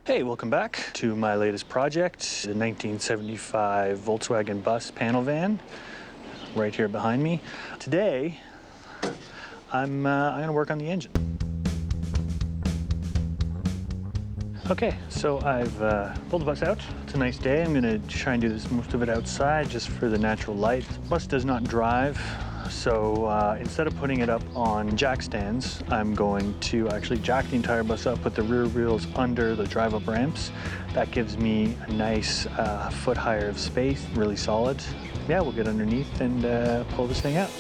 Hey, welcome back to my latest project, the 1975 Volkswagen Bus panel van, right here behind me. Today, I'm gonna work on the engine. Okay, so I've pulled the bus out. It's a nice day. I'm gonna try and do most of it outside just for the natural light. The bus does not drive, so instead of putting it up on jack stands, I'm going to actually jack the entire bus up, put the rear wheels under the drive-up ramps. That gives me a nice foot higher of space, really solid. Yeah, we'll get underneath and pull this thing out.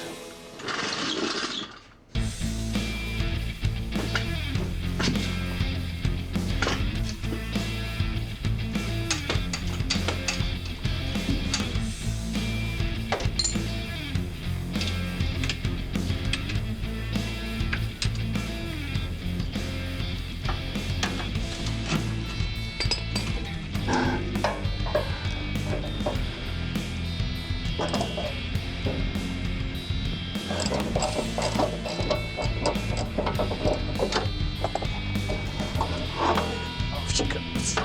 Off she comes.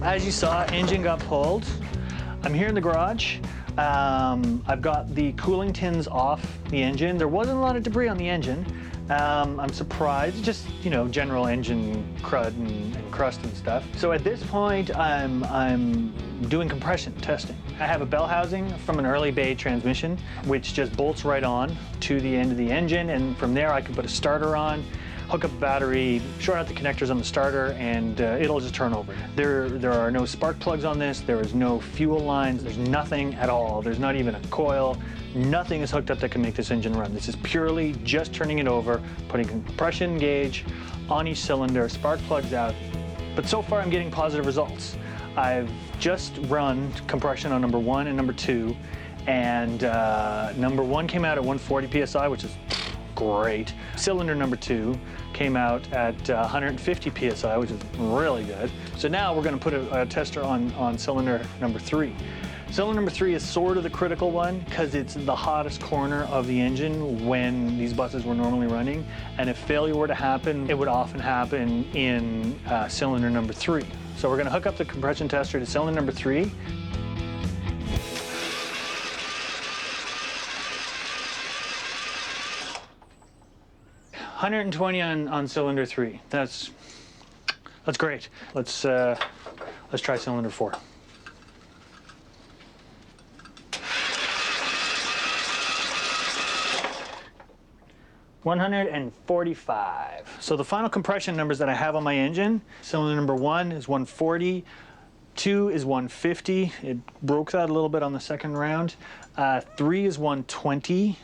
As you saw, engine got pulled. I'm here in the garage. I've got the cooling tins off the engine. There wasn't a lot of debris on the engine. I'm surprised, just, you know, general engine crud and crust and stuff. So at this point, I'm doing compression testing. I have a bell housing from an early bay transmission, which just bolts right on to the end of the engine. And from there, I can put a starter on, hook up a battery, short out the connectors on the starter, and it'll just turn over. There are no spark plugs on this. There is no fuel lines. There's nothing at all. There's not even a coil. Nothing is hooked up that can make this engine run. This is purely just turning it over, putting a compression gauge on each cylinder, spark plugs out. But so far I'm getting positive results. I've just run compression on number 1 and number 2, and number 1 came out at 140 PSI, which is great. Cylinder number 2 came out at 150 PSI, which is really good. So now we're gonna put a tester on cylinder number 3. Cylinder number 3 is sort of the critical one because it's the hottest corner of the engine when these buses were normally running. And if failure were to happen, it would often happen in cylinder number 3. So we're gonna hook up the compression tester to cylinder number 3. $120 on cylinder 3. That's great. Let's try cylinder 4. $145. So the final compression numbers that I have on my engine, cylinder number 1 is 140, 2 is 150. It broke that a little bit on the second round. 3 is 120.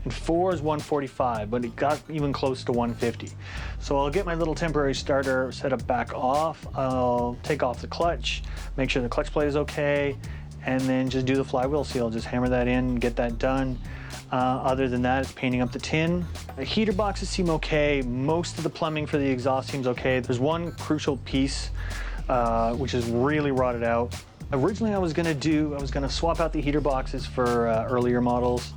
And 4 is 145, but it got even close to 150. So I'll get my little temporary starter set up back off. I'll take off the clutch, make sure the clutch plate is okay, and then just do the flywheel seal. Just hammer that in, get that done. Other than that, it's painting up the tin. The heater boxes seem okay. Most of the plumbing for the exhaust seems okay. There's one crucial piece which is really rotted out. Originally I was gonna swap out the heater boxes for earlier models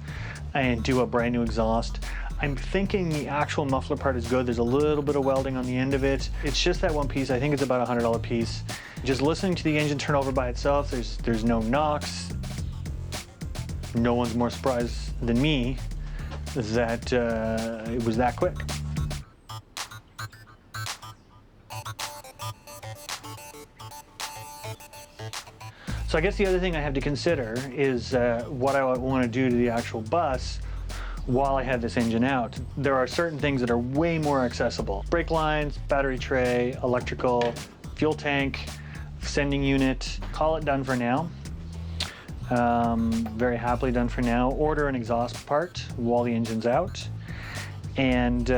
and do a brand new exhaust. I'm thinking the actual muffler part is good. There's a little bit of welding on the end of it. It's just that one piece. I think it's about a $100 piece. Just listening to the engine turn over by itself, there's no knocks. No one's more surprised than me that it was that quick. So I guess the other thing I have to consider is what I want to do to the actual bus while I had this engine out. There are certain things that are way more accessible. Brake lines, battery tray, electrical, fuel tank, sending unit, call it done for now. Very happily done for now. Order an exhaust part while the engine's out. And